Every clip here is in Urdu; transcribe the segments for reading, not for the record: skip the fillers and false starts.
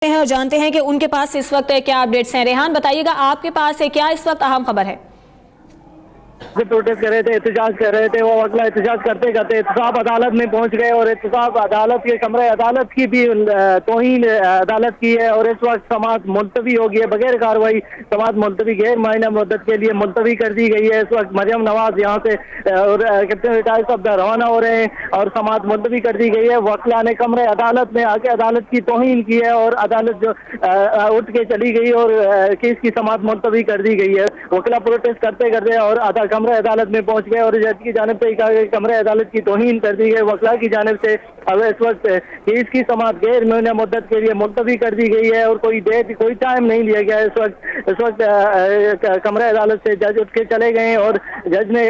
ہیں اور جانتے ہیں کہ ان کے پاس اس وقت کیا اپڈیٹس ہیں۔ ریحان بتائیے گا آپ کے پاس کیا اس وقت اہم خبر ہے؟ پروٹیسٹ کر رہے تھے، احتجاج کر رہے تھے، وہ وکلا احتجاج کرتے کرتے احتساب عدالت میں پہنچ گئے اور احتساب عدالت کے کمرے عدالت کی بھی توہین عدالت کی ہے اور اس وقت سماعت ملتوی ہو گئی ہے بغیر کارروائی۔ سماعت ملتوی غیر معینہ مدت کے لیے ملتوی کر دی گئی ہے۔ اس وقت مریم نواز یہاں سے اور کیپٹن ریٹائر صاحب روانہ ہو رہے ہیں اور سماعت ملتوی کر دی گئی ہے۔ وکلا نے کمرے عدالت میں آ کے عدالت کی توہین کی ہے اور عدالت جو اٹھ کے چلی گئی اور کیس کی سماعت ملتوی کر دی گئی ہے۔ وکلا پروٹیسٹ کرتے کرتے اور کمرے عدالت میں پہنچ گئے اور جج کی جانب سے کہا کہ کمرے عدالت کی توہین کر دی گئی۔ وکلا کی جانب سے اب اس وقت کیس کی سماعت غیر معینہ مدت کے لیے ملتوی کر دی گئی ہے اور کوئی ڈیٹ کوئی ٹائم نہیں لیا گیا ہے۔ اس وقت کمرے عدالت سے جج اٹھ کے چلے گئے اور جج نے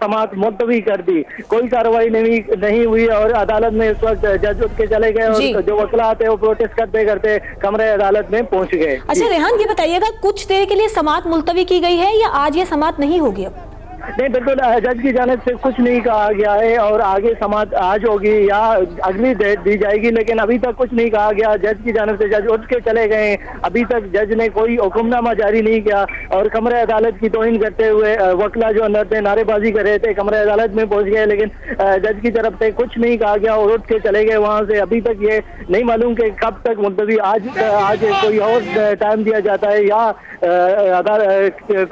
سماعت ملتوی کر دی، کوئی کارروائی نہیں ہوئی اور عدالت میں اس وقت جج اٹھ کے چلے گئے اور جو وکلا تھے وہ پروٹیسٹ کرتے کرتے کمرے عدالت میں پہنچ گئے۔ اچھا ریحان یہ بتائیے گا کچھ دیر کے لیے سماعت ملتوی کی گئی ہے یا آج یہ سماعت نہیں ہوگی؟ اب نہیں، بالکل جج کی جانب سے کچھ نہیں کہا گیا ہے اور آگے سماعت آج ہوگی یا اگلی ڈیٹ دی جائے گی، لیکن ابھی تک کچھ نہیں کہا گیا۔ جج کی جانب سے جج اٹھ کے چلے گئے ہیں، ابھی تک جج نے کوئی حکم نامہ جاری نہیں کیا اور کمرے عدالت کی توہین کرتے ہوئے وکلا جو اندر تھے نعرے بازی کر رہے تھے کمرے عدالت میں پہنچ گئے، لیکن جج کی طرف سے کچھ نہیں کہا گیا اور اٹھ کے چلے گئے وہاں سے۔ ابھی تک یہ نہیں معلوم کہ کب تک ملتوی آج کوئی اور ٹائم دیا جاتا ہے یا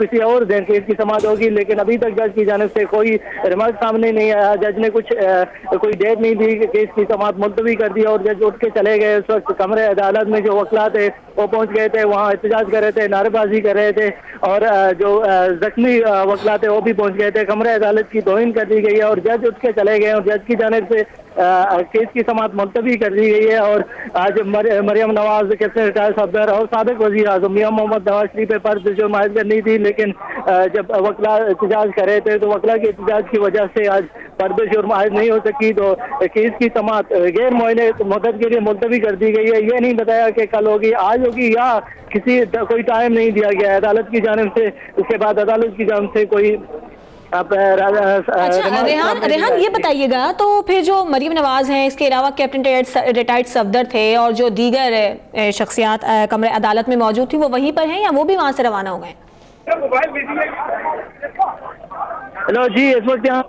کسی اور دن کیس کی سماعت ہوگی، لیکن ابھی تک جج کی جانب سے کوئی ریمارک سامنے نہیں آیا۔ جج نے کوئی ڈیٹ نہیں دی کہ کیس کی سماعت ملتوی کر دی اور جج اٹھ کے چلے گئے۔ اس وقت کمرے عدالت میں جو وکلا تھے وہ پہنچ گئے تھے، وہاں احتجاج کر رہے تھے، نعرے بازی کر رہے تھے اور جو زخمی وکلا تھے وہ بھی پہنچ گئے تھے۔ کمرے عدالت کی توہین کر دی گئی ہے اور جج اٹھ کے چلے گئے اور جج کی جانب سے کیس کی سماعت ملتوی کر دی گئی ہے اور آج مریم نواز کیپٹن ریٹائر صفدر اور سابق وزیر اعظم میاں محمد نواز شریف پر پرد جو عائد کرنی تھی، لیکن جب وکلا احتجاج کر رہے تھے تو وکلا کے احتجاج کی وجہ سے آج پرد جرم عائد نہیں ہو سکی، تو کیس کی سماعت غیر معینہ مدت کے لیے ملتوی کر دی گئی ہے۔ یہ نہیں بتایا کہ کل ہوگی، آج ہوگی یا کوئی ٹائم نہیں دیا گیا ہے عدالت کی جانب سے۔ اس کے بعد عدالت کی جانب سے کوئی ریحان یہ بتائیے گا تو پھر جو مریم نواز ہیں اس کے علاوہ کیپٹن ریٹائرڈ صفدر تھے اور جو دیگر شخصیات کمرے عدالت میں موجود تھی وہ وہیں پر ہیں یا وہ بھی وہاں سے روانہ ہو گئے؟ ہیلو جی، اس وقت یہاں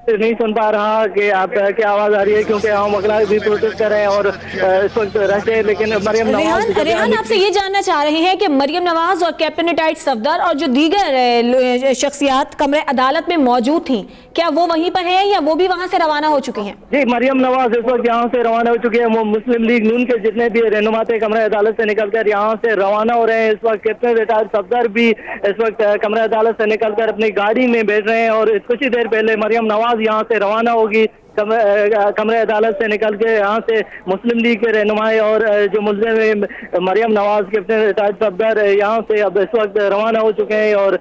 نہیں سن پا رہا کہ آپ کیا آواز آ رہی ہے کیونکہ ہم وکلا بھی پروٹیسٹ کر رہے ہیں اور اس وقت رہتے ہیں، لیکن مریم نواز ریحان آپ سے یہ جاننا چاہ رہے ہیں کہ مریم نواز اور کیپٹن ریٹائرڈ صفدر اور جو دیگر شخصیات کمرے عدالت میں موجود تھیں کیا وہ وہیں پر ہیں یا وہ بھی وہاں سے روانہ ہو چکی ہیں؟ جی، مریم نواز اس وقت یہاں سے روانہ ہو چکی ہے۔ وہ مسلم لیگ نون کے جتنے بھی رہنما تھے کمرے عدالت سے نکل کر یہاں سے روانہ ہو رہے ہیں۔ اس وقت کیپٹن ریٹائرڈ صفدر بھی اس وقت کمرے عدالت سے نکل کر اپنی گاڑی میں بیٹھ رہے ہیں اور کچھ ہی دیر پہلے مریم نواز یہاں سے روانہ ہوگی۔ کمرے عدالت سے نکل کے یہاں سے مسلم لیگ کے رہنمائی اور جو ملزم مریم نواز کیپٹن ریٹائرڈ صفدر یہاں سے اب اس وقت روانہ ہو چکے ہیں اور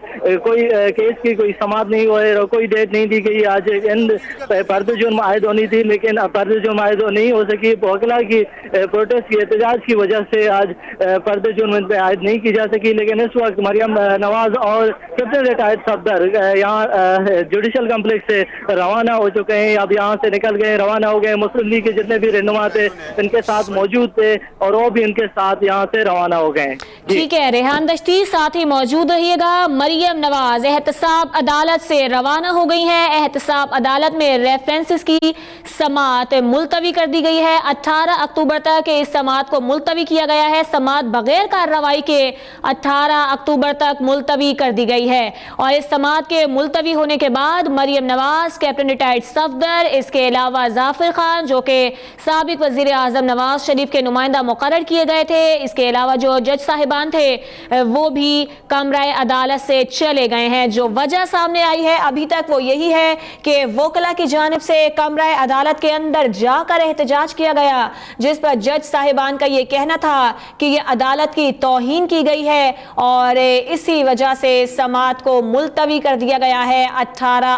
کوئی کیس کی کوئی سماعت نہیں ہوئی اور کوئی ڈیٹ نہیں دی گئی۔ آج پرد جرم عائد ہونی تھی لیکن پرد جرم عائد نہیں ہو سکی۔ وکلا کی پروٹیسٹ کی احتجاج کی وجہ سے آج پرد جرم پہ عائد نہیں کی جا سکی، لیکن اس وقت مریم نواز اور کیپٹن ریٹائرڈ صفدر یہاں جوڈیشل کمپلیکس سے روانہ ہو چکے ہیں۔ اب یہاں سے نکل گئے، روانہ ہو گئے۔ مسلم لیگ کے جتنے بھی رہنما تھے ان کے ساتھ موجود تھے اور وہ بھی ان کے ساتھ یہاں سے روانہ ہو گئے۔ ٹھیک ہے، ریحان دشتی ساتھ ہی موجود رہیے گا۔ مریم نواز احتساب عدالت سے روانہ ہو گئی ہیں۔ احتساب عدالت میں ریفرنسز کی سماعت ملتوی کر دی گئی ہے۔ 18 اکتوبر تک اس سماعت کو ملتوی کیا گیا ہے۔ سماعت بغیر کارروائی کے 18 اکتوبر تک ملتوی کر دی گئی ہے اور اس سماعت کے ملتوی ہونے کے بعد مریم نواز، کیپٹن ریٹائرڈ صفدر، اس کے علاوہ ظافر خان جو کہ سابق وزیر اعظم نواز شریف کے نمائندہ مقرر کیے گئے تھے، اس کے علاوہ جو جج صاحبان تھے وہ بھی کمرہ عدالت سے چلے گئے ہیں۔ جو وجہ سامنے آئی ہے ابھی تک وہ یہی ہے کہ وکلا کی جانب سے کمرہ عدالت کے اندر جا کر احتجاج کیا گیا جس پر جج صاحبان کا یہ کہنا تھا کہ یہ عدالت کی توہین کی گئی ہے اور اسی وجہ سے سماعت کو ملتوی کر دیا گیا ہے 18